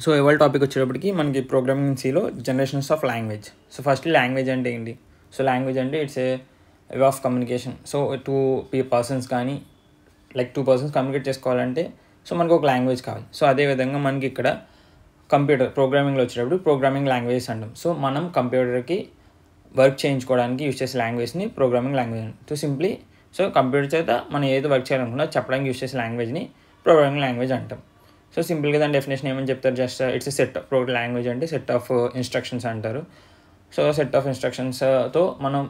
So ఇవాళ topic వచ్చేటప్పటికి మనకి ప్రోగ్రామింగ్ సిలో generations of language. So first language అంటే ఏంటి? సో లాంగ్వేజ్ అంటే it's a way of communication. So two persons కానీ లైక్ టూ పర్సన్స్ కమ్యూనికేట్ చేసుకోవాలంటే సో మనకు ఒక లాంగ్వేజ్ కావాలి. సో అదేవిధంగా మనకి ఇక్కడ కంప్యూటర్ ప్రోగ్రామింగ్లో వచ్చేటప్పుడు ప్రోగ్రామింగ్ లాంగ్వేజెస్ అంటాం. సో మనం కంప్యూటర్కి వర్క్ చేయించుకోవడానికి యూజ్ చేసే లాంగ్వేజ్ని ప్రోగ్రామింగ్ లాంగ్వేజ్ అంటాం. సో సింప్లీ సో కంప్యూటర్ చేత మనం ఏదో వర్క్ చేయాలనుకున్నా చెప్పడానికి యూజ్ చేసే లాంగ్వేజ్ని ప్రోగ్రామింగ్ లాంగ్వేజ్ అంటాం. సో సింపుల్గా దాని డెఫినేషన్ ఏమని చెప్తారు, just it's set program language అంటే సెట్ ఆఫ్ ఇన్స్ట్రక్షన్స్ అంటారు. సో సెట్ ఆఫ్ ఇన్స్ట్రక్షన్స్తో మనం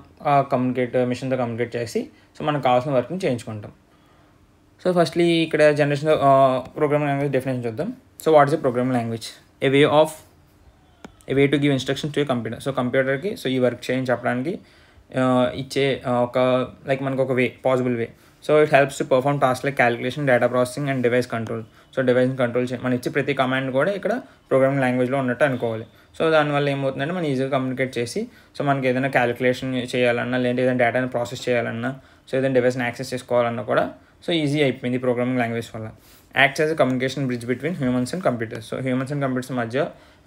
మిషన్తో కమ్యూనికేట్ చేసి సో మనకు కావాల్సిన వర్క్ని చేయించుకుంటాం. సో ఫస్ట్లీ ఇక్కడ జనరేషన్ ప్రోగ్రామింగ్ లాంగ్వేజ్ డెఫినేషన్ చూద్దాం. So what is a programming language? A way to give instructions to a computer. So కంప్యూటర్కి సో ఈ వర్క్ చేయని చెప్పడానికి ఇచ్చే ఒక లైక్ మనకు ఒక possible way. So it helps to perform task like calculation, data processing and device control. So device control మనం ఇచ్చే ప్రతి కమాండ్ కూడా ఇక్కడ ప్రోగ్రామింగ్ లాంగ్వేజ్లో ఉన్నట్టు అనుకోవాలి. సో దానివల్ల ఏమవుతుందంటే మనం ఈజీగా కమ్యూనికేట్ చేసి సో మనకి ఏదైనా క్యాలిక్యులేషన్ చేయాలన్నా, లేదంటే ఏదైనా డేటాని ప్రాసెస్ చేయాలన్నా, సో ఏదైనా డివైస్ని యాక్సెస్ చేసుకోవాలన్నా కూడా సో ఈజీ అయిపోయింది ప్రోగ్రామింగ్ లాంగ్వేజ్ వల్ల. Acts as communication bridge between humans and computers. So humans and computers మధ్య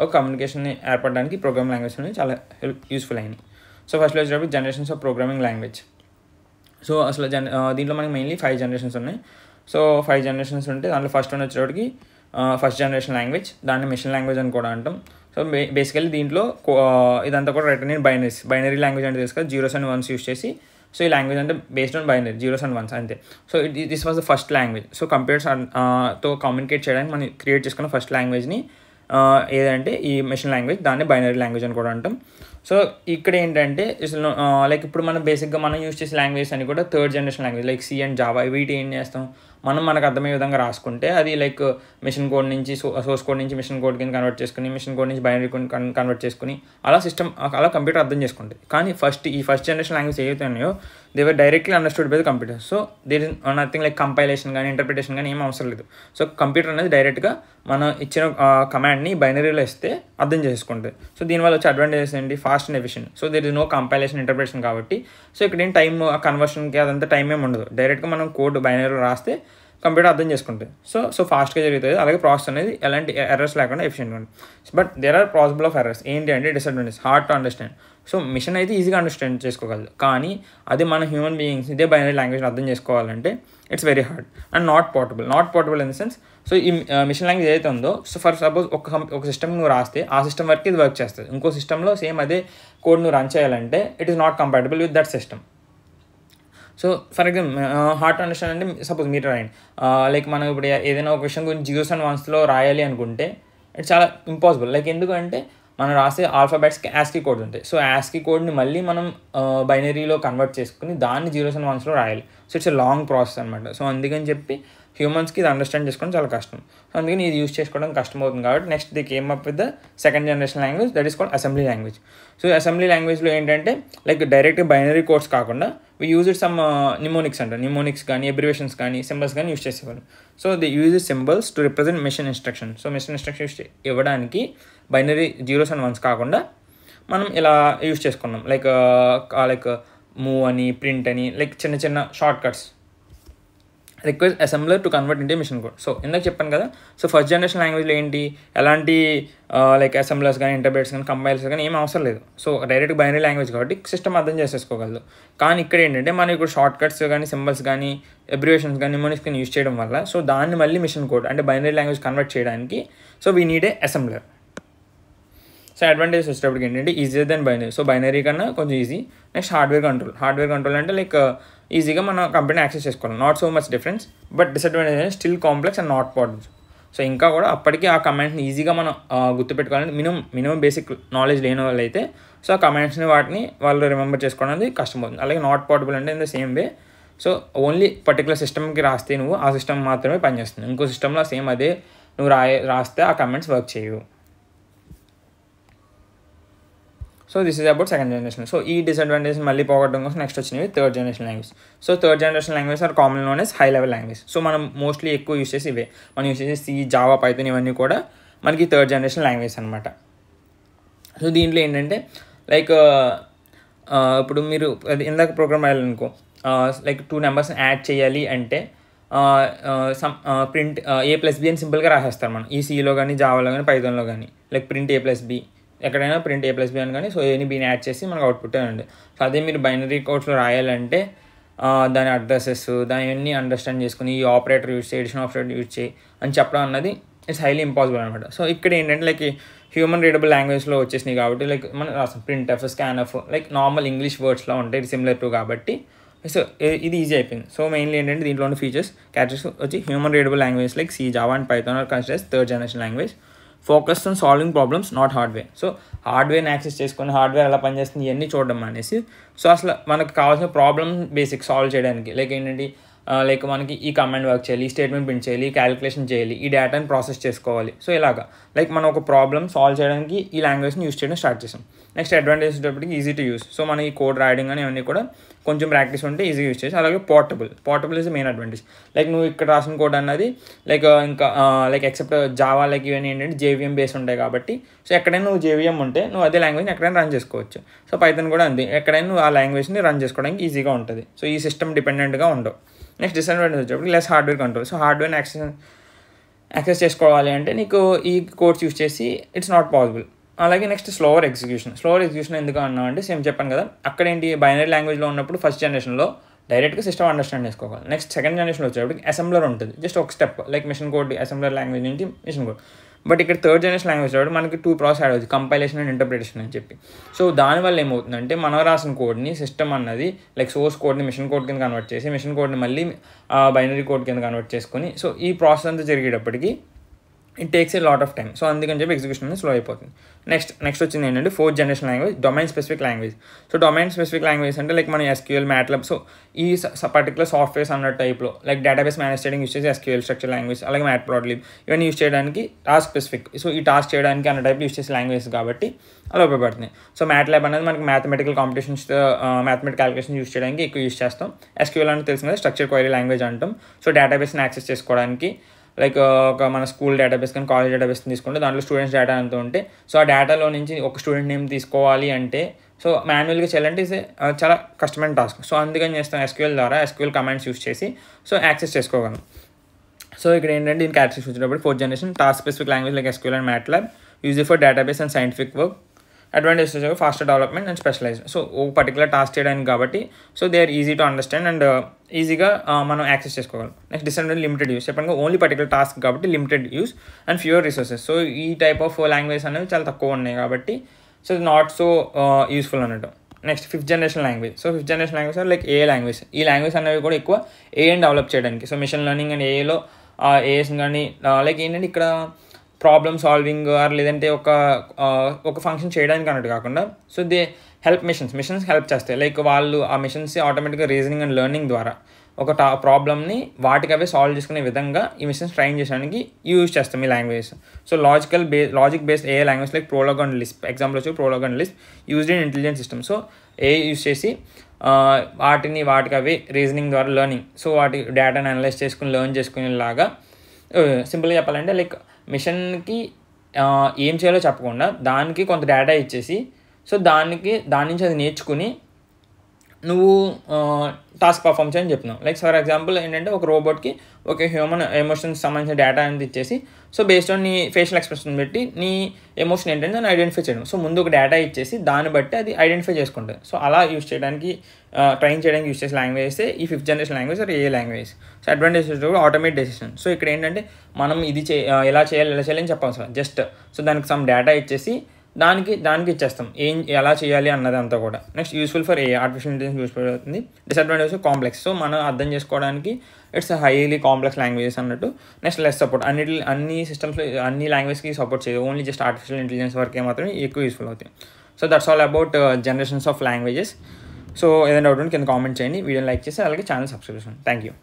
ఒక కమ్యూనికేషన్ని ఏర్పడడానికి ప్రోగ్రామింగ్ లాంగ్వేజ్ అనేది చాలా యూస్ఫుల్ అయింది. సో ఫస్ట్లో వచ్చేటప్పుడు generations of programming language. So అసలు దీంట్లో మనకి మెయిన్లీ 5 జనరేషన్స్ ఉన్నాయి. సో 5 జనరేషన్స్ ఉంటే దాంట్లో ఫస్ట్ వన్ వచ్చేటప్పటికి ఫస్ట్ జనరేషన్ లాంగ్వేజ్, దాన్ని మిషన్ లాంగ్వేజ్ అని కూడా అంటాం. సో బేసికల్లీ దీంట్లో ఇదంతా కూడా రిటర్న్ ఇన్ బైనరీ లాంగ్వేజ్ అంటే తెలుసు కదా, 0s and 1s యూస్ చేసి సో ఈ లాంగ్వేజ్ అంటే based on binary 0s and 1s అంతే. So this was the first language. So computers తో కమ్యూనికేట్ చేయడానికి మనం క్రియేట్ చేసుకున్న ఫస్ట్ లాంగ్వేజ్ని ఏదంటే ఈ మిషన్ లాంగ్వేజ్, దాన్ని బైనరీ లాంగ్వేజ్ అని కూడా అంటాం. సో ఇక్కడ ఏంటంటే లైక్ ఇప్పుడు మనం బేసిక్గా మనం యూజ్ చేసే లాంగ్వేజ్ అని కూడా third generation language like C and Java. వీటి ఏం చేస్తాం, మనకు అర్థమయ్యే విధంగా రాసుకుంటే అది లైక్ మిషన్ కోడ్ నుంచి సోర్స్ కోడ్ నుంచి మిషన్ కోడ్ కింద కన్వర్ట్ చేసుకుని, మిషన్ కోడ్ నుంచి బైనరీ కోడ్ కన్వర్ట్ చేసుకుని అలా కంప్యూటర్ అర్థం చేసుకుంటుంది. కానీ ఈ ఫస్ట్ జనరేషన్ లాంగ్వేజ్ ఏవైతే ఉన్నాయో they were directly understood by the computer. So there is nothing like compilation కానీ ఇంటర్ప్రిటేషన్ కానీ ఏం అవసరం లేదు. సో కంప్యూటర్ అనేది డైరెక్ట్గా మనం ఇచ్చిన కమాండ్ని బైనరీలో ఇస్తే అర్థం చేసుకుంటుంది. సో దీనివల్ల వచ్చే అడ్వాంటేజెస్ ఏంటి, fast and efficient. So there is no compilation interpretation కాబట్టి సో ఇక్కడ ఏం టైం కన్వర్షన్కి అదంతా టైం ఏమి ఉండదు. డైరెక్ట్గా మనం కోడ్ బైనరీలో రాస్తే కంప్యూటర్ అర్థం చేసుకుంటుంది. సో ఫాస్ట్గా జరుగుతుంది. అలాగే ప్రాసెస్ అనేది ఎలాంటి ఎర్రర్స్ లేకుండా ఎఫిషియెంట్గా ఉంటుంది. But there are possible of errors. ఏంటి అంటే disadvantage, hard to understand. So machine అయితే ఈజీగా అండర్స్టాండ్ చేసుకోగలదు, కానీ అది మన హ్యూమన్ బీయింగ్స్ ఇదే బైనరీ లాంగ్వేజ్ అర్థం చేసుకోవాలంటే it's very hard and not portable in the sense. So ఈ మిషన్ లాంగ్వేజ్ ఏదైతే ఉందో, సో ఫర్ సపోజ్ ఒక సిస్టమ్ నువ్వు రాస్తే ఆ సిస్టమ్ వరకు ఇది వర్క్ చేస్తుంది. ఇంకో సిస్టంలో సేమ్ అదే కోడ్ నువ్వు రన్ చేయాలంటే it is not compatible with that system. So for example hard to understand అంటే సపోజ్ మీరు రాయండి లైక్ మనం ఇప్పుడు ఏదైనా ఒక విషయం గురించి 0s and 1sలో రాయాలి అనుకుంటే ఇట్స్ చాలా ఇంపాసిబుల్. లైక్ ఎందుకంటే మనం రాసే ఆల్ఫాబెట్స్కి ASCII కోడ్ ఉంటాయి. సో ASCII కోడ్ని మళ్ళీ మనం బైనరీలో కన్వర్ట్ చేసుకుని దాన్ని 0s and 1sలో రాయాలి. So it's a long process అనమాట. సో అందుకని చెప్పి హ్యూమన్స్కి ఇది అండర్స్టాండ్ చేసుకోవడం చాలా కష్టం. సో అందుకని ఇది యూజ్ చేసుకోవడం కష్టం అవుతుంది. కాబట్టి next they came up with the second generation language, that is called assembly language. So assembly లాంగ్వేజ్లో ఏంటంటే లైక్ డైరెక్ట్ బైనరీ కోడ్స్ కాకుండా we use it some mnemonics అంటారు. నిమోనిక్స్ కానీ అబ్రివేషన్స్ కానీ సింబల్స్ కానీ యూజ్ చేసేవారు. So they use symbols to represent machine instruction. So machine instruction ఇవ్వడానికి binary 0s and 1s కాకుండా మనం ఇలా యూజ్ చేసుకున్నాం. లైక్ మూవ్ అని, ప్రింట్ అని, లైక్ చిన్న short cuts. Request assembler to convert ఇంటే మిషన్ కోడ్. సో ఇందాక చెప్పాను కదా, సో ఫస్ట్ జనరేషన్ లాంగ్వేజ్లో ఏంటి, ఎలాంటి లైక్ అసెంబ్లర్స్ కానీ ఇంటర్ప్రిటర్స్ కానీ కంపైలర్స్ కానీ ఏం అవసరం లేదు. సో డైరెక్ట్ బైనరీ లాంగ్వేజ్ కాబట్టి సిస్టమ్ అర్థం చేసేసుకోగలదు. కానీ ఇక్కడ ఏంటంటే మనం ఇప్పుడు షార్ట్ కట్స్ కానీ, సింబల్స్ కానీ, అబ్రివేషన్స్ కానీ, నిమోనిక్స్ కానీ యూజ్ చేయడం వల్ల సో దాన్ని మళ్ళీ మిషన్ కోడ్ అంటే బైనరీ లాంగ్వేజ్ కన్వర్ట్ చేయడానికి so we need a assembler. So advantages వచ్చేటప్పటికి ఏంటంటే easier than binary. So binary కన్నా కొంచెం ఈజీ. నెక్స్ట్ హార్డ్వేర్ కంట్రోల్ అంటే లైక్ ఈజీగా మన కంపెనీ యాక్సెస్ చేసుకోవాలి. Not so much difference, but disadvantage still complex and not possible. So ఇంకా కూడా అప్పటికీ ఆ కమాండ్స్ని ఈజీగా మనం గుర్తుపెట్టుకోవాలంటే మినిమం బేసిక్ నాలెడ్జ్ లేని వాళ్ళు అయితే సో ఆ కమాండ్స్ని వాళ్ళు రిమెంబర్ చేసుకోవడం అనేది కష్టమవుతుంది. అలాగే నాట్ పాసిబుల్ అంటే in the same way. So only particular సిస్టమ్కి రాస్తే నువ్వు ఆ సిస్టమ్ మాత్రమే పనిచేస్తుంది. ఇంకో సిస్టంలో సేమ్ అదే నువ్వు రాస్తే ఆ కమాండ్స్ వర్క్ చేయవు. So this is about second generation. So ఈ డిసడ్వాంటేజ్ మళ్ళీ పోగొట్టడం కోసం నెక్స్ట్ వచ్చినవి third generation language. So third generation language are common known as high level language. So మనం మోస్ట్లీ ఎక్కువ యూస్ చేసి ఇవే. మనం యూస్ చేసే C, జావా, పైథాన్ ఇవన్నీ కూడా మనకి థర్డ్ జనరేషన్ లాంగ్వేజ్ అనమాట. సో దీంట్లో ఏంటంటే లైక్ ఇప్పుడు మీరు ఇందాక ప్రోగ్రామ్ రాయాలనుకో, లైక్ 2 numbers యాడ్ చేయాలి అంటే సమ్ ప్రింట్ A+B అని సింపుల్గా రాసేస్తారు మనం ఈ Cలో కానీ జావాలో కానీ పైథాన్లో కానీ లైక్ ప్రింట్ A+B ఎక్కడైనా ప్రింట్ A+B అని కానీ సో ఏని బీని యాడ్ చేసి మనకు అవుట్పుట్ అండి. సో అదే మీరు బైనరీ కోడ్స్లో రాయాలంటే దాని అడ్రసెస్ దాన్ని అండర్స్టాండ్ చేసుకుని ఈ ఆపరేటర్ యూజ్ చేయి ఎడిషన్ ఆపరేటర్ యూజ్ చేయి అని చెప్పడం అన్నది ఇట్స్ హైలీ ఇంపాసిబుల్ అనమాట. సో ఇక్కడ ఏంటంటే లైక్ హ్యూమన్ రీడబుల్ లాంగ్వేజ్లో వచ్చేసినాయి కాబట్టి లైక్ మనం రాస్తాం printf scanf like normal English వర్డ్స్లో ఉంటాయి సిమిలర్ టు కాబట్టి సో ఇది ఈజీ అయిపోయింది. సో మెయిన్లీ ఏంటంటే దీంట్లో ఉన్న ఫీచర్స్ క్యారెక్టర్స్ వచ్చి human readable language like C, Java and Python or considers third generation language focus on solving problems not hardware. So హార్డ్వేర్ని యాక్సెస్ చేసుకొని హార్డ్వేర్ ఎలా పనిచేస్తుంది ఇవన్నీ చూడడం అనేసి సో అసలు మనకు కావాల్సిన ప్రాబ్లమ్ బేసిక్ సాల్వ్ చేయడానికి లైక్ ఏంటంటే లైక్ మనకి ఈ కమాండ్ వర్క్ చేయాలి, ఈ స్టేట్మెంట్ ప్రింట్ చేయాలి, ఈ క్యాలిక్యులేషన్ చేయాలి, ఈ డేటాని ప్రాసెస్ చేసుకోవాలి. సో ఇలాగా లైక్ మనం ఒక ప్రాబ్లమ్ సాల్వ్ చేయడానికి ఈ లాంగ్వేజ్ని యూస్ చేయడం స్టార్ట్ చేసాం. నెక్స్ట్ అడ్వాంటేజ్ వచ్చేటప్పటికి ఈజీ టు యూస్. సో మన ఈ కోడ్ రాయడం కానీ అవన్నీ కూడా కొంచెం ప్రాక్టీస్ ఉంటే ఈజీగా యూస్ చేసి అలాగే portable is main advantage. Like నువ్వు ఇక్కడ రాసిన కోడ్ అన్నది లైక్ ఇంకా లైక్ ఎక్సెప్ట్ జావా లైక్ ఇవన్నీ ఏంటంటే JVM బేస్ ఉంటాయి కాబట్టి సో ఎక్కడైనా నువ్వు JVM ఉంటే నువ్వు అదే లాంగ్వేజ్ని ఎక్కడైనా రన్ చేసుకోవచ్చు. సో పైథాన్ కూడా అంతే ఎక్కడైనా నువ్వు ఆ లాంగ్వేజ్ని రన్ చేసుకోవడానికి ఈజీగా ఉంటుంది. సో ఈ సిస్టమ్ డిపెండెంట్గా ఉండవు. నెక్స్ట్ డిసడ్వాంటేజ్ వచ్చేటప్పుడు లెస్ హార్డ్వేర్ కంట్రోల్. సో హార్డ్వేర్ని యాక్సెస్ చేసుకోవాలి అంటే నీకు ఈ కోడ్స్ యూస్ చేసి ఇట్స్ నాట్ పాసిబుల్. అలాగే నెక్స్ట్ స్లోవర్ ఎగ్జిక్యూషన్ ఎందుకు అన్నా అంటే సేమ్ చెప్పాను కదా అక్కడ ఏంటి బైనరీ లాంగ్వేజ్లో ఉన్నప్పుడు ఫస్ట్ జనరేషన్లో డైరెక్ట్గా సిస్టమ్ అండర్స్టాండ్ చేసుకోవాలి. నెక్స్ట్ సెకండ్ జనరేషన్లో వచ్చేటప్పుడు అసెంబ్లర్ ఉంటుంది జస్ట్ ఒక step like machine code assembler language నుంచి మిషన్ కోడ్. బట్ ఇక్కడ థర్డ్ జనరేషన్ లాంగ్వేజ్ కాబట్టి మనకి 2 ప్రాసెస్ యాడ్ అవుతుంది కంపైలేషన్ అండ్ ఇంటర్ప్రిటేషన్ అని చెప్పి. సో దానివల్ల ఏమవుతుందంటే మనం రాసిన కోడ్ని సిస్టమ్ అన్నది లైక్ సోర్స్ కోడ్ని మిషన్ కోడ్ కింద కన్వర్ట్ చేసి మిషన్ కోడ్ని మళ్ళీ బైనరీ కోడ్ కింద కన్వర్ట్ చేసుకొని సో ఈ ప్రాసెస్ అంతా జరిగేటప్పటికి it takes a lot of time. So అందుకని చెప్పి ఎగ్జిక్యూషన్ అనేది స్లో అయిపోతుంది. నెక్స్ట్ వచ్చింది ఏంటంటే fourth generation language domain specific language. So domain specific language అంటే లైక్ మన SQL, MATLAB సో ఈ పర్టికులర్ సాఫ్ట్వేర్స్ అన్న టైప్లో లైక్ డేటాబేస్ మేనేజ్ చేయడానికి యూస్ చేసి SQL స్ట్రక్చర్ లాంగ్వేజ్ అలాగే మ్యాట్ప్లాట్లిబ్ ఇవన్నీ యూస్ చేయడానికి టాస్క్ స్పెసిఫిక్. సో ఈ టాస్క్ చేయడానికి అన్న టైప్లో యూస్ చేసే లాంగ్వేజ్ కాబట్టి అలా ఉపయోగపడుతుంది. సో MATLAB అనేది మనకి mathematical competitions mathematical calculation use చేయడానికి ఎక్కువ యూస్ చేస్తాం. SQL అంటే తెలిసిన కదా స్ట్రక్చర్ క్వైరీ లాంగ్వేజ్ అంటాం. సో డేటాబేస్ని యాక్సెస్ చేసుకోవడానికి లైక్ ఒక మన స్కూల్ డేటాబేస్ కానీ కాలేజ్ డేటాబేస్ తీసుకుంటే దాంట్లో స్టూడెంట్స్ డేటా అంతా ఉంటే సో ఆ డేటాలో నుంచి ఒక స్టూడెంట్ నేమ్ తీసుకోవాలి అంటే సో మాన్యువల్గా చేయాలంటే చాలా కష్టమైన టాస్క్. సో అందుకని చేస్తాం SQL ద్వారా SQL కమాండ్స్ యూస్ చేసి సో యాక్సెస్ చేసుకోగలం. సో ఇక్కడ ఏంటంటే దీనికి యాక్సెస్ వచ్చేటప్పుడు fourth generation task specific language like SQL and MATLAB use for database and scientific work. Advantage వచ్చేసి faster development and specialise. So ఒక పర్టికులర్ టాస్క్ చేయడానికి కాబట్టి so they are easy to understand and ఈజీగా మనం access చేసుకోగలం. Next disadvantage limited use చెప్పండి only particular task కాబట్టి limited use and fewer resources. So ఈ టైప్ ఆఫ్ లాంగ్వేజ్ అనేవి చాలా తక్కువ ఉన్నాయి కాబట్టి సో నాట్ సో యూస్ఫుల్ అన్నట్టు. Next fifth generation language. So fifth generation language like AI language. ఈ లాంగ్వేజ్ అనేవి కూడా ఎక్కువ AIని డెవలప్ చేయడానికి సో మిషన్ లెర్నింగ్ అండ్ AIలో AS కానీ లైక్ ఏంటంటే ఇక్కడ ప్రాబ్లమ్ సాల్వింగ్ ఆర్ లేదంటే ఒక ఫంక్షన్ చేయడానికి అన్నట్టు కాకుండా so they help machines help చేస్తాయి. లైక్ వాళ్ళు ఆ మిషన్స్ ఆటోమేటిక్గా రీజనింగ్ అండ్ లెర్నింగ్ ద్వారా ఒక ప్రాబ్లమ్ని వాటికి అవే సాల్వ్ చేసుకునే విధంగా ఈ మిషన్స్ ట్రైన్ చేయడానికి యూజ్ చేస్తాం ఈ language. So logic based AI language like Prolog and Lisp. Example వచ్చి Prolog and Lisp used in intelligent system. So AI use చేసి వాటికి అవే రీజనింగ్ ద్వారా లెర్నింగ్ సో వాటి డేటాని అనలైజ్ చేసుకుని లెర్న్ చేసుకునేలాగా సింపుల్గా చెప్పాలంటే లైక్ మిషన్కి ఏం చేయాలో చెప్పకుండా దానికి కొంత డేటా ఇచ్చేసి సో దాని నుంచి అది నేర్చుకుని నువ్వు టాస్క్ పర్ఫామ్ చేయని చెప్తున్నావు. లైక్ ఫర్ ఎగ్జాంపుల్ ఏంటంటే ఒక రోబోట్కి ఒక హ్యూమన్ ఎమోషన్స్ సంబంధించిన డేటా అనేది ఇచ్చేసి సో బేస్డ్ ఆన్ నీ ఫేషియల్ ఎక్స్ప్రెషన్ పెట్టి నీ ఎమోషన్ ఏంటంటే దాన్ని ఐడెంటిఫై చేయడం. సో ముందు ఒక డేటా ఇచ్చేసి దాన్ని బట్టి అది ఐడెంటిఫై చేసుకుంటుంది. సో అలా యూస్ చేయడానికి ట్రైన్ చేయడానికి యూస్ చేసే లాంగ్వేజ్ ఈ fifth generation language or AI language. So advantage automate decision. So ఇక్కడ ఏంటంటే మనం ఇది ఎలా చేయాలని చెప్పాలి సార్ జస్ట్ సో దానికి సమ్ డేటా ఇచ్చేసి దానికి ఇచ్చేస్తాం ఎలా చేయాలి అన్నది అంతా కూడా. Next useful for AI artificial intelligence useful అవుతుంది. Disadvantage complex. సో మనం అర్థం చేసుకోవడానికి ఇట్స్ హైలీ కాంప్లెక్స్ లాంగ్వేజెస్ అన్నట్టు. Next less support. అన్ని సిస్టమ్స్లో అన్ని లాంగ్వేజ్కి సపోర్ట్ చేయదు. ఓన్లీ జస్ట్ ఆర్టిఫిషియల్ ఇంటెలిజెన్స్ వరకే మాత్రమే ఎక్కువ యూస్ఫుల్ అవుతాయి. So that's all about generations of languages. So ఏదైనా డౌట్ ఉంటే కింద కామెంట్ చేయండి, వీడియోని లైక్ చేసి అలాగే ఛానల్ సబ్స్క్రైబ్ చేయండి. Thank you.